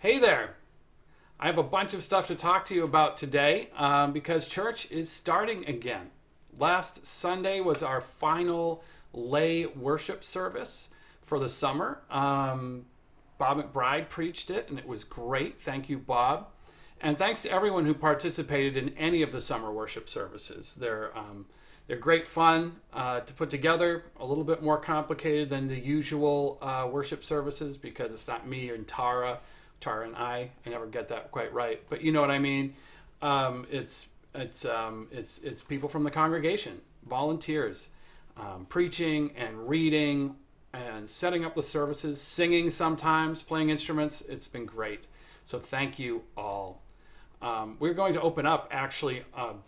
Hey there. I have a bunch of stuff to talk to you about today because church is starting again. Last Sunday was our final lay worship service for the summer. Bob McBride preached it, and it was great. Thank you, Bob. And thanks to everyone who participated in any of the summer worship services. They're great fun to put together, a little bit more complicated than the usual worship services because it's not me and Tara and I never get that quite right, but you know what I mean. It's people from the congregation, volunteers, preaching and reading and setting up the services, singing sometimes, playing instruments. It's been great. So thank you all. We're going to open up,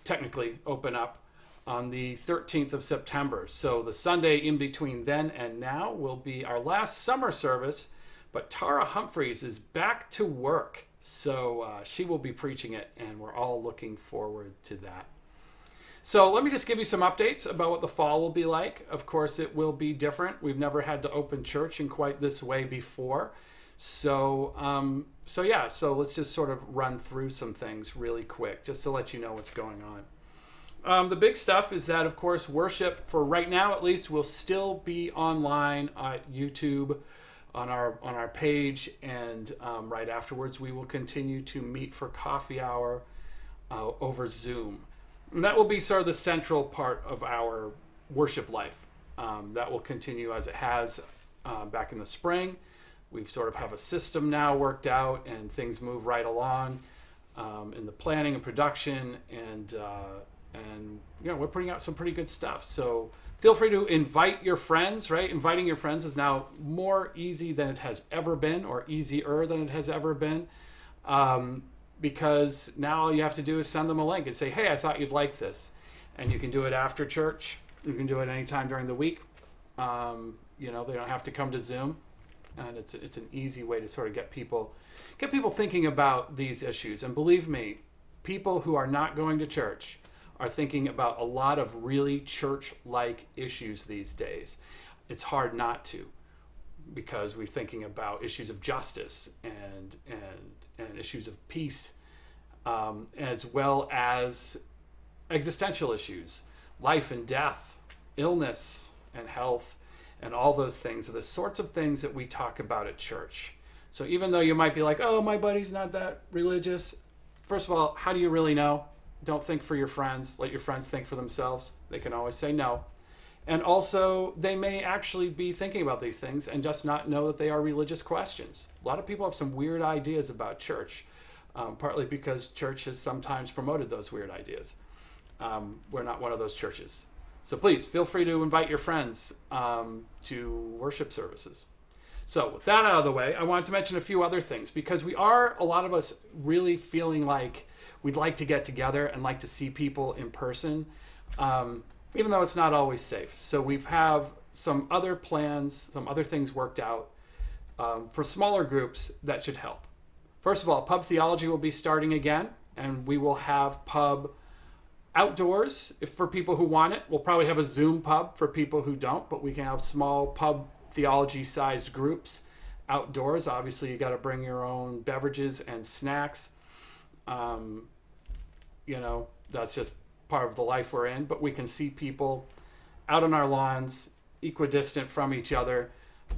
technically open up on the 13th of September. So the Sunday in between then and now will be our last summer service. But Tara Humphreys is back to work, so she will be preaching it, and we're all looking forward to that. So let me just give you some updates about what the fall will be like. Of course, it will be different. We've never had to open church in quite this way before. So let's just sort of run through some things really quick, just to let you know what's going on. The big stuff is that, of course, worship, for right now at least, will still be online at YouTube, on our page, and right afterwards we will continue to meet for coffee hour over Zoom. And that will be sort of the central part of our worship life. That will continue as it has back in the spring. We've sort of have a system now worked out, and things move right along in the planning and production, and we're putting out some pretty good stuff. So feel free to invite your friends, right? Inviting your friends is now more easy than it has ever been, or easier than it has ever been, because now all you have to do is send them a link and say, hey, I thought you'd like this. And you can do it after church. You can do it anytime during the week. They don't have to come to Zoom. And it's an easy way to sort of get people thinking about these issues. And believe me, people who are not going to church are thinking about a lot of really church-like issues these days. It's hard not to, because we're thinking about issues of justice and issues of peace, as well as existential issues, life and death, illness and health, and all those things are the sorts of things that we talk about at church. So even though you might be like, oh, my buddy's not that religious, first of all, how do you really know? Don't think for your friends. Let your friends think for themselves. They can always say no. And also, they may actually be thinking about these things and just not know that they are religious questions. A lot of people have some weird ideas about church, partly because church has sometimes promoted those weird ideas. We're not one of those churches. So please, feel free to invite your friends to worship services. So with that out of the way, I wanted to mention a few other things, because a lot of us really feeling like we'd like to get together and like to see people in person, even though it's not always safe. So we have some other plans, some other things worked out for smaller groups that should help. First of all, Pub Theology will be starting again, and we will have pub outdoors for people who want it. We'll probably have a Zoom pub for people who don't, but we can have small Pub Theology-sized groups outdoors. Obviously, you got to bring your own beverages and snacks. That's just part of the life we're in, but we can see people out on our lawns, equidistant from each other,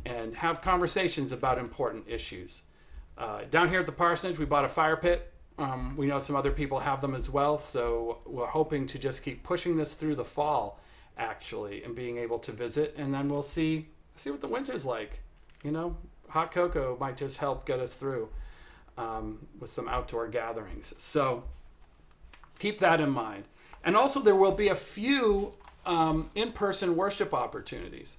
and have conversations about important issues. Down here at the parsonage, we bought a fire pit. We know some other people have them as well, so we're hoping to just keep pushing this through the fall, actually, and being able to visit, and then we'll see what the winter's like. Hot cocoa might just help get us through with some outdoor gatherings. So keep that in mind. And also, there will be a few in-person worship opportunities.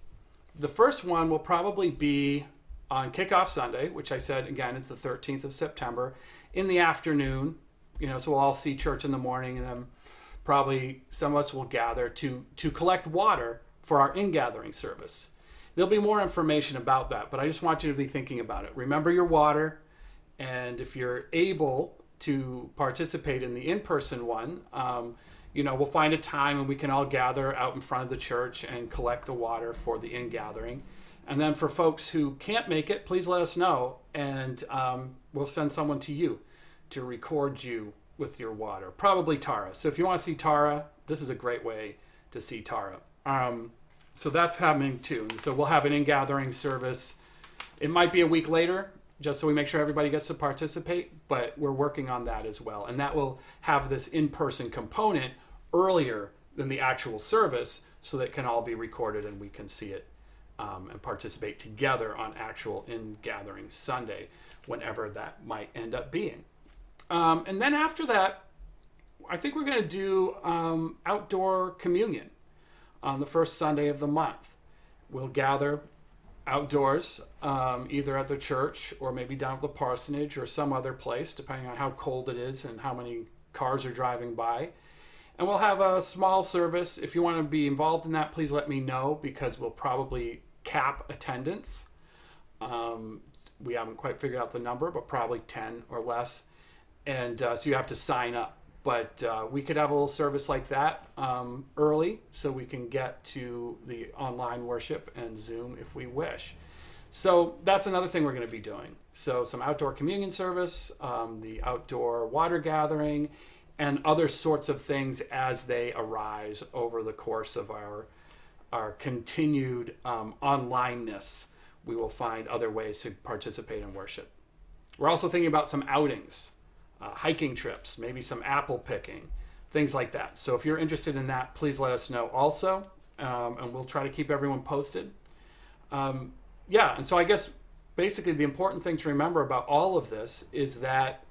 The first one will probably be on Kickoff Sunday, which I said, again, is the 13th of September, in the afternoon. So we'll all see church in the morning, and then probably some of us will gather to collect water for our in-gathering service. There'll be more information about that, but I just want you to be thinking about it. Remember your water, and if you're able to participate in the in-person one, we'll find a time and we can all gather out in front of the church and collect the water for the in-gathering. And then for folks who can't make it, please let us know, and we'll send someone to you to record you with your water. Probably Tara. So if you want to see Tara, this is a great way to see Tara. So that's happening too. So we'll have an in-gathering service. It might be a week later, just so we make sure everybody gets to participate, but we're working on that as well. And that will have this in-person component earlier than the actual service, so that it can all be recorded and we can see it and participate together on actual in-gathering Sunday, whenever that might end up being. And then after that, I think we're going to do outdoor communion on the first Sunday of the month. We'll gather outdoors, either at the church or maybe down at the parsonage or some other place, depending on how cold it is and how many cars are driving by. And we'll have a small service. If you want to be involved in that, please let me know, because we'll probably cap attendance. We haven't quite figured out the number, but probably 10 or less. And so you have to sign up. But we could have a little service like that early, so we can get to the online worship and Zoom if we wish. So that's another thing we're going to be doing. So some outdoor communion service, the outdoor water gathering, and other sorts of things as they arise over the course of our continued onlineness. We will find other ways to participate in worship. We're also thinking about some outings. Hiking trips, maybe some apple picking, things like that. So if you're interested in that, please let us know also, and we'll try to keep everyone posted. And so I guess basically the important thing to remember about all of this is that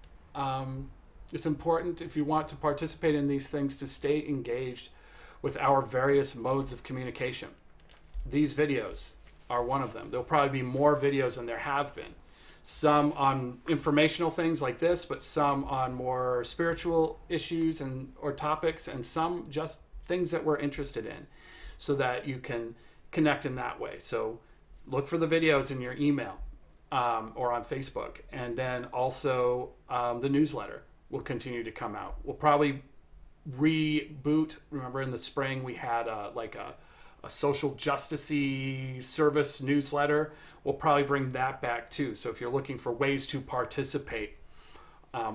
it's important, if you want to participate in these things, to stay engaged with our various modes of communication. These videos are one of them. There'll probably be more videos than there have been. Some on informational things like this, but some on more spiritual issues or topics, and some just things that we're interested in, so that you can connect in that way. So look for the videos in your email or on Facebook. And then also the newsletter will continue to come out. We'll probably reboot. Remember in the spring we had a social justice-y service newsletter. We'll probably bring that back too. So if you're looking for ways to participate,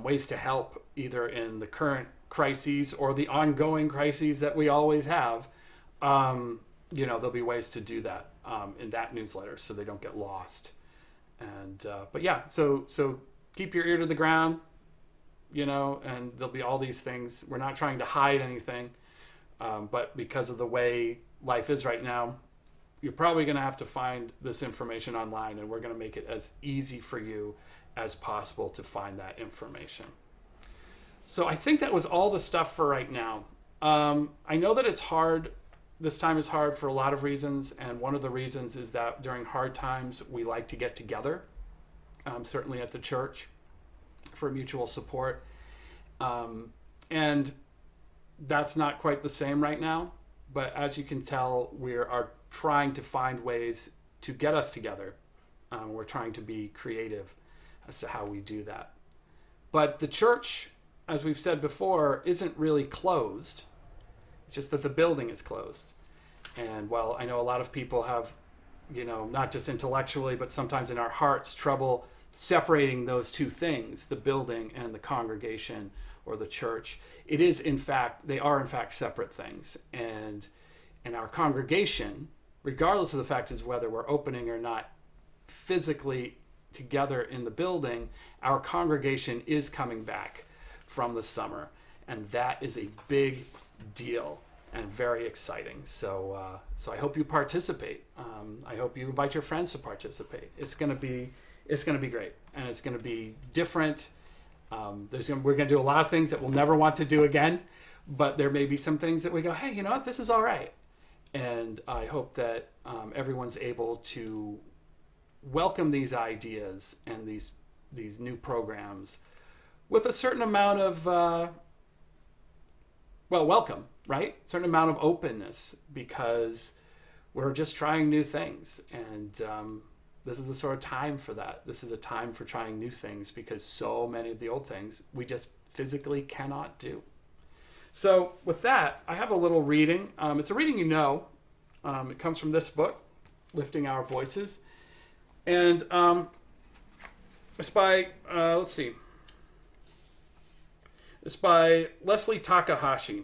ways to help either in the current crises or the ongoing crises that we always have, there'll be ways to do that in that newsletter so they don't get lost. And so keep your ear to the ground, and there'll be all these things. We're not trying to hide anything, but because of the way life is right now, you're probably going to have to find this information online, and we're going to make it as easy for you as possible to find that information. So I think that was all the stuff for right now. I know that it's hard. This time is hard for a lot of reasons, and one of the reasons is that during hard times, we like to get together, certainly at the church, for mutual support. And that's not quite the same right now. But as you can tell, we are trying to find ways to get us together. We're trying to be creative as to how we do that. But the church, as we've said before, isn't really closed. It's just that the building is closed. And while I know a lot of people have, not just intellectually, but sometimes in our hearts, trouble separating those two things, the building and the congregation or the church, they are in fact separate things. And our congregation, regardless of the fact is whether we're opening or not physically together in the building, our congregation is coming back from the summer. And that is a big deal and very exciting. So I hope you participate. I hope you invite your friends to participate. It's going to be great, and it's going to be different. We're going to do a lot of things that we'll never want to do again, but there may be some things that we go, hey, you know what, this is all right. And I hope that everyone's able to welcome these ideas and these new programs with a certain amount of, welcome, right? A certain amount of openness, because we're just trying new things. And this is the sort of time for that. This is a time for trying new things, because so many of the old things we just physically cannot do. So with that, I have a little reading. It's a reading it comes from this book. lifting our voices. And it's by, let's see, it's by Leslie Takahashi.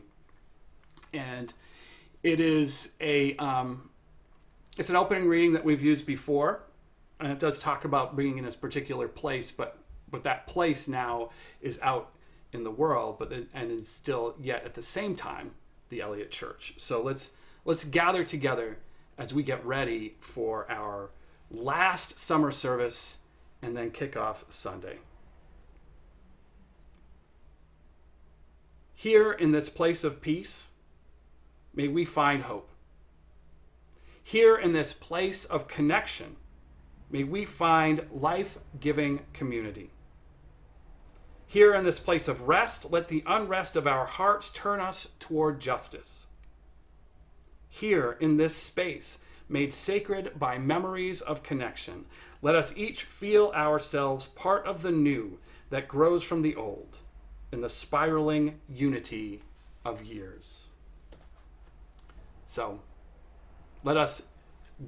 And it is it's an opening reading that we've used before. And it does talk about being in this particular place, but that place now is out in the world, and is still yet at the same time the Elliott Church. So let's gather together as we get ready for our last summer service and then kick off Sunday. Here in this place of peace, may we find hope. Here in this place of connection, may we find life-giving community. Here in this place of rest, let the unrest of our hearts turn us toward justice. Here in this space, made sacred by memories of connection, let us each feel ourselves part of the new that grows from the old in the spiraling unity of years. So, let us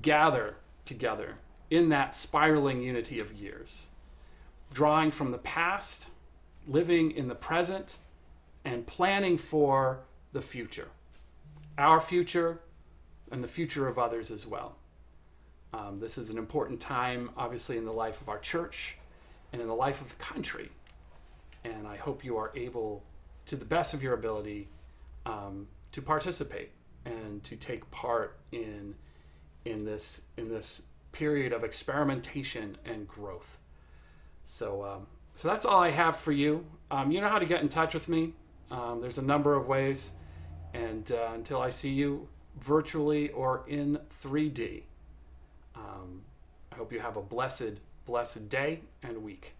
gather together in that spiraling unity of years, drawing from the past, living in the present, and planning for the future, our future and the future of others as well. This is an important time, obviously, in the life of our church and in the life of the country. And I hope you are able, to the best of your ability, to participate and to take part in this period of experimentation and growth. So that's all I have for you. You know how to get in touch with me. There's a number of ways. And until I see you virtually or in 3D, I hope you have a blessed day and week.